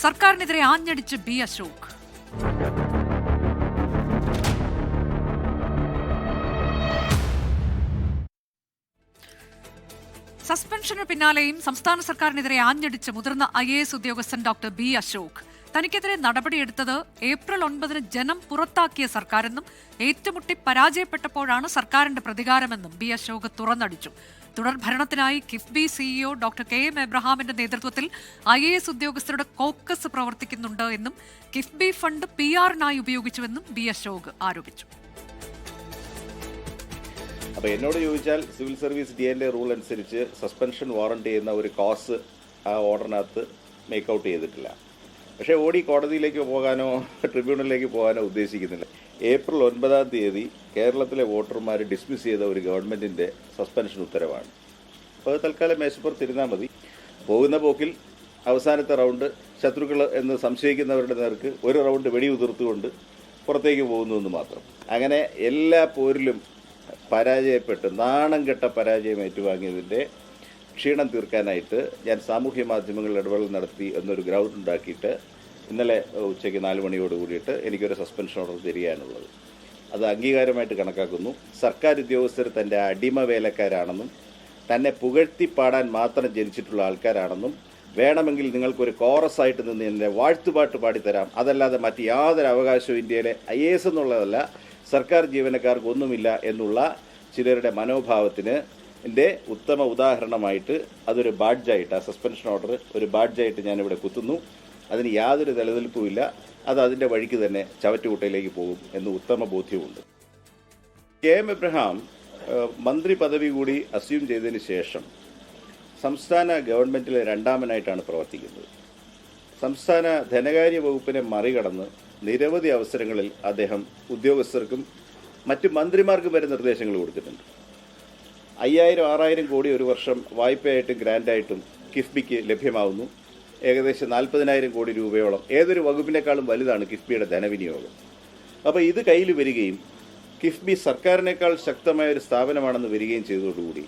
സർക്കാരിനെതിരെ ആഞ്ഞടിച്ച് ബി അശോക്. സസ്പെൻഷന് പിന്നാലെയും സംസ്ഥാന സർക്കാരിനെതിരെ ആഞ്ഞടിച്ച് മുതിർന്ന IAS ഉദ്യോഗസ്ഥൻ ഡോക്ടർ ബി അശോക്. തനിക്കെതിരെ നടപടിയെടുത്തത് ഏപ്രിൽ 9 ജനം പുറത്താക്കിയ സർക്കാരെന്നും ഏറ്റുമുട്ടി പരാജയപ്പെട്ടപ്പോഴാണ് സർക്കാരിന്റെ പ്രതികാരമെന്നും ബി അശോക് തുറന്നടിച്ചു. തുടർ ഭരണത്തിനായി കിഫ്ബി CEO ഡോക്ടർ KM എബ്രഹാമിന്റെ നേതൃത്വത്തിൽ IAS ഉദ്യോഗസ്ഥരുടെ കോക്കസ് പ്രവർത്തിക്കുന്നുണ്ട് എന്നും കിഫ്ബി ഫണ്ട് PR-നായി ഉപയോഗിച്ചുവെന്നും ബി അശോക് ആരോപിച്ചു. അപ്പോൾ എന്നോട് ചോദിച്ചാൽ സിവിൽ സർവീസ് DLA റൂൾ അനുസരിച്ച് സസ്പെൻഷൻ വാറണ്ട് ചെയ്യുന്ന ഒരു കോസ് ആ ഓർഡറിനകത്ത് മേക്ക് ഔട്ട് ചെയ്തിട്ടില്ല. പക്ഷേ കോടതിയിലേക്ക് പോകാനോ ട്രിബ്യൂണലിലേക്ക് പോകാനോ ഉദ്ദേശിക്കുന്നില്ല. ഏപ്രിൽ 9 കേരളത്തിലെ വോട്ടർമാർ ഡിസ്മിസ് ചെയ്ത ഒരു ഗവൺമെൻറ്റിൻ്റെ സസ്പെൻഷൻ ഉത്തരവാണ്. അപ്പോൾ അത് തൽക്കാലം മേശപ്പുറത്തിരുന്നാൽ മതി. പോകുന്ന പോക്കിൽ അവസാനത്തെ റൗണ്ട് ശത്രുക്കൾ എന്ന് സംശയിക്കുന്നവരുടെ നേർക്ക് ഒരു റൗണ്ട് വെടിയുതിർത്തുകൊണ്ട് പുറത്തേക്ക് പോകുന്നുവെന്ന് മാത്രം. അങ്ങനെ എല്ലാ പോരിലും പരാജയപ്പെട്ട് നാണം കെട്ട പരാജയം ഏറ്റുവാങ്ങിയതിൻ്റെ ക്ഷീണം തീർക്കാനായിട്ട് ഞാൻ സാമൂഹ്യ മാധ്യമങ്ങളിൽ ഇടപെടൽ നടത്തി എന്നൊരു ഗ്രൗണ്ട് ഉണ്ടാക്കിയിട്ട് ഇന്നലെ ഉച്ചയ്ക്ക് 4 മണിയോട് കൂടിയിട്ട് എനിക്കൊരു സസ്പെൻഷൻ ഓർഡർ തരികയാണുള്ളത്. അത് അംഗീകാരമായിട്ട് കണക്കാക്കുന്നു. സർക്കാർ ഉദ്യോഗസ്ഥർ തൻ്റെ അടിമ വേലക്കാരാണെന്നും തന്നെ പുകഴ്ത്തിപ്പാടാൻ മാത്രം ജനിച്ചിട്ടുള്ള ആൾക്കാരാണെന്നും വേണമെങ്കിൽ നിങ്ങൾക്കൊരു കോറസായിട്ട് നിന്ന് എൻ്റെ വാഴ്ത്തുപാട്ട് പാടിത്തരാം, അതല്ലാതെ മറ്റ് യാതൊരു അവകാശവും ഇന്ത്യയിലെ IAS എന്നുള്ളതല്ല സർക്കാർ ജീവനക്കാർക്ക് ഒന്നുമില്ല എന്നുള്ള ചിലരുടെ മനോഭാവത്തിന് ഉത്തമ ഉദാഹരണമായിട്ട് അതൊരു ബാഡ്ജായിട്ട്, ആ സസ്പെൻഷൻ ഓർഡർ ഒരു ബാഡ്ജായിട്ട് ഞാനിവിടെ കുത്തുന്നു. അതിന് യാതൊരു നിലനിൽപ്പുമില്ല. അത് അതിൻ്റെ വഴിക്ക് തന്നെ ചവറ്റുകുട്ടയിലേക്ക് പോകും എന്ന് ഉത്തമ ബോധ്യമുണ്ട്. KM എബ്രഹാം മന്ത്രി പദവി കൂടി അസ്യൂം ചെയ്തതിന് ശേഷം സംസ്ഥാന ഗവൺമെൻറ്റിലെ രണ്ടാമനായിട്ടാണ് പ്രവർത്തിക്കുന്നത്. സംസ്ഥാന ധനകാര്യ വകുപ്പിനെ മറികടന്ന് നിരവധി അവസരങ്ങളിൽ അദ്ദേഹം ഉദ്യോഗസ്ഥർക്കും മറ്റ് മന്ത്രിമാർക്കും വരെ നിർദ്ദേശങ്ങൾ കൊടുത്തിട്ടുണ്ട്. 5000-6000 കോടി ഒരു വർഷം വായ്പയായിട്ടും ഗ്രാൻഡായിട്ടും കിഫ്ബിക്ക് ലഭ്യമാവുന്നു. ഏകദേശം 40,000 കോടി രൂപയോളം ഏതൊരു വകുപ്പിനേക്കാളും വലുതാണ് കിഫ്ബിയുടെ ധനവിനിയോഗം. അപ്പോൾ ഇത് കയ്യിൽ വരികയും കിഫ്ബി സർക്കാരിനേക്കാൾ ശക്തമായ ഒരു സ്ഥാപനമാണെന്ന് വരികയും ചെയ്തതോടുകൂടി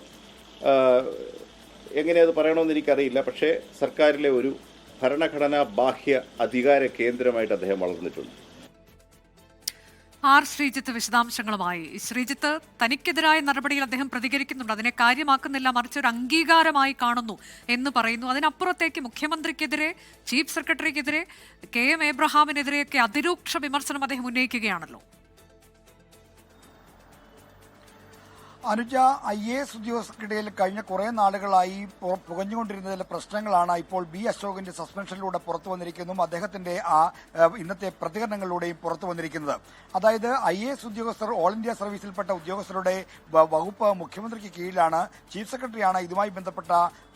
എങ്ങനെയത് പറയണമെന്ന് എനിക്കറിയില്ല, പക്ഷേ സർക്കാരിലെ ഒരു ഭരണഘടനാ ബാഹ്യ അധികാര കേന്ദ്രമായിട്ട് അദ്ദേഹം വളർന്നിട്ടുണ്ട്. ആർ ശ്രീജിത്ത് വിശദാംശങ്ങളുമായി. ശ്രീജിത്ത്, തനിക്കെതിരായ നടപടിയിൽ അദ്ദേഹം പ്രതികരിക്കുന്നുണ്ട്, അതിനെ കാര്യമാക്കുന്നില്ല, മറിച്ച് ഒരു അംഗീകാരമായി കാണുന്നു എന്ന് പറയുന്നു. അതിനപ്പുറത്തേക്ക് മുഖ്യമന്ത്രിക്കെതിരെ, ചീഫ് സെക്രട്ടറിക്കെതിരെ, KM എബ്രഹാമിനെതിരെയൊക്കെ അതിരൂക്ഷ വിമർശനം അദ്ദേഹം ഉന്നയിക്കുകയാണല്ലോ. അനുജ, IAS ഉദ്യോഗസ്ഥർക്കിടയിൽ കഴിഞ്ഞ കുറേ നാളുകളായി പുകഞ്ഞുകൊണ്ടിരുന്ന ചില പ്രശ്നങ്ങളാണ് ഇപ്പോൾ ബി അശോകിന്റെ സസ്പെൻഷനിലൂടെ പുറത്തു വന്നിരിക്കുന്നതും അദ്ദേഹത്തിന്റെ ഇന്നത്തെ പ്രതികരണങ്ങളിലൂടെയും പുറത്തു വന്നിരിക്കുന്നത്. അതായത് IAS ഉദ്യോഗസ്ഥർ, ഓൾ ഇന്ത്യ സർവീസിൽപ്പെട്ട ഉദ്യോഗസ്ഥരുടെ വകുപ്പ് മുഖ്യമന്ത്രിക്ക് കീഴിലാണ്. ചീഫ് സെക്രട്ടറിയാണ് ഇതുമായി ബന്ധപ്പെട്ട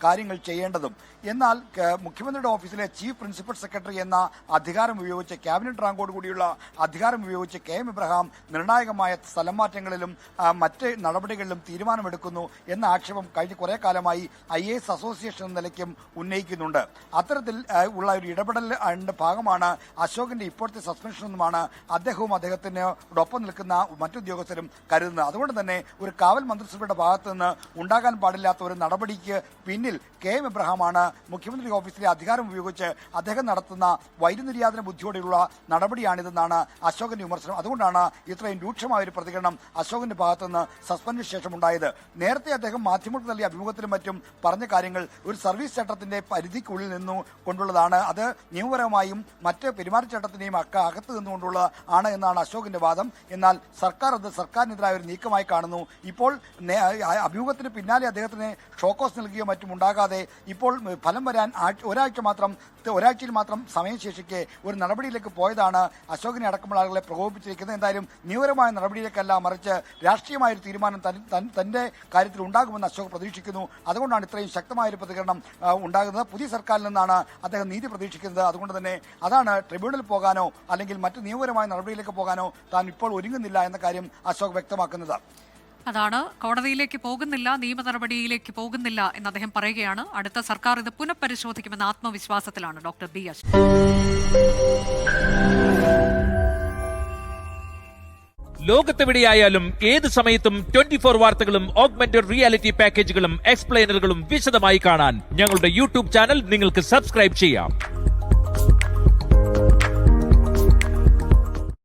കാര്യങ്ങൾ ചെയ്യേണ്ടതും. എന്നാൽ മുഖ്യമന്ത്രിയുടെ ഓഫീസിലെ ചീഫ് പ്രിൻസിപ്പൽ സെക്രട്ടറി എന്ന അധികാരം ഉപയോഗിച്ച്, ക്യാബിനറ്റ് റാങ്കോട് കൂടിയുള്ള അധികാരം ഉപയോഗിച്ച് KM എബ്രഹാം നിർണായകമായ സ്ഥലം മാറ്റങ്ങളിലും മറ്റ് നടപടികളിലും തീരുമാനമെടുക്കുന്നു എന്ന ആക്ഷേപം കഴിഞ്ഞ കുറേ കാലമായി IAS അസോസിയേഷൻ എന്ന നിലയ്ക്കും ഉന്നയിക്കുന്നുണ്ട്. അത്തരത്തിൽ ഉള്ള ഒരു ഇടപെടലിന്റെ ഭാഗമാണ് അശോകിന്റെ ഇപ്പോഴത്തെ സസ്പെൻഷൻ എന്നുമാണ് അദ്ദേഹവും അദ്ദേഹത്തിനോടൊപ്പം നിൽക്കുന്ന മറ്റുദ്യോഗസ്ഥരും കരുതുന്നത്. അതുകൊണ്ട് തന്നെ ഒരു കാവൽ മന്ത്രിസഭയുടെ ഭാഗത്തു നിന്ന് ഉണ്ടാകാൻ പാടില്ലാത്ത ഒരു നടപടിക്ക് പിന്നിൽ KM എബ്രഹാമാണ് മുഖ്യമന്ത്രി ഓഫീസിലെ അധികാരം ഉപയോഗിച്ച് അദ്ദേഹം നടത്തുന്ന വൈരുനിര്യാതന ബുദ്ധിയോടെയുള്ള നടപടിയാണിതെന്നാണ് അശോകന്റെ വിമർശനം. അതുകൊണ്ടാണ് ഇത്രയും രൂക്ഷമായ ഒരു പ്രതികരണം അശോകന്റെ ഭാഗത്തുനിന്ന് സസ്പെൻഷന് ശേഷം ഉണ്ടായത്. നേരത്തെ അദ്ദേഹം മാധ്യമങ്ങൾക്ക് നൽകിയ അഭിമുഖത്തിലും മറ്റും പറഞ്ഞ കാര്യങ്ങൾ ഒരു സർവീസ് ചട്ടത്തിന്റെ പരിധിക്കുള്ളിൽ നിന്നു കൊണ്ടുള്ളതാണ്. അത് നിയമപരമായും മറ്റ് പെരുമാറ്റച്ചട്ടത്തിന്റെയും അകത്ത് നിന്നുകൊണ്ടുള്ള ആണ് എന്നാണ് അശോകന്റെ വാദം. എന്നാൽ സർക്കാർ അത് സർക്കാരിനെതിരായ ഒരു നീക്കമായി കാണുന്നു. ഇപ്പോൾ അഭിമുഖത്തിന് പിന്നാലെ അദ്ദേഹത്തിന് ഷോക്കോസ് നൽകിയോ മറ്റും ഉണ്ടാകാതെ ഇപ്പോൾ ഫലം വരാൻ ഒരാഴ്ചയിൽ മാത്രം സമയശേഷിക്കെ ഒരു നടപടിയിലേക്ക് പോയതാണ് അശോകനെ അടക്കമുള്ള ആളുകളെ പ്രകോപിപ്പിച്ചിരിക്കുന്നത്. എന്തായാലും നിയമപരമായ നടപടിയിലേക്കല്ല, മറിച്ച് രാഷ്ട്രീയമായ ഒരു തീരുമാനം തന്റെ കാര്യത്തിൽ ഉണ്ടാകുമെന്ന് അശോക് പ്രതീക്ഷിക്കുന്നു. അതുകൊണ്ടാണ് ഇത്രയും ശക്തമായൊരു പ്രതികരണം ഉണ്ടാകുന്നത്. പുതിയ സർക്കാരിൽ നിന്നാണ് അദ്ദേഹം നീതി പ്രതീക്ഷിക്കുന്നത്. അതുകൊണ്ട് തന്നെ അതാണ് ട്രിബ്യൂണൽ പോകാനോ അല്ലെങ്കിൽ മറ്റ് നിയമപരമായ നടപടിയിലേക്ക് പോകാനോ താൻ ഇപ്പോൾ ഒരുങ്ങുന്നില്ല എന്ന കാര്യം അശോക് വ്യക്തമാക്കുന്നത്. അതാണ്, കോടതിയിലേക്ക് പോകുന്നില്ല, നിയമ നടപടിയിലേക്ക് പോകുന്നില്ല എന്ന് അദ്ദേഹം പറയുകയാണ്. അടുത്ത സർക്കാർ ഇത് പുനഃപരിശോധിക്കുമെന്ന ആത്മവിശ്വാസത്തിലാണ് ഡോക്ടർ ബി അശോക്. ലോകത്തെവിടെയായാലും ഏത് സമയത്തും 24 വാർത്തകളും ഓഗ്മെന്റഡ് റിയാലിറ്റി പാക്കേജുകളും എക്സ്പ്ലെയിനറുകളും വിശദമായി കാണാൻ ഞങ്ങളുടെ യൂട്യൂബ് ചാനൽ നിങ്ങൾക്ക് സബ്സ്ക്രൈബ് ചെയ്യാം.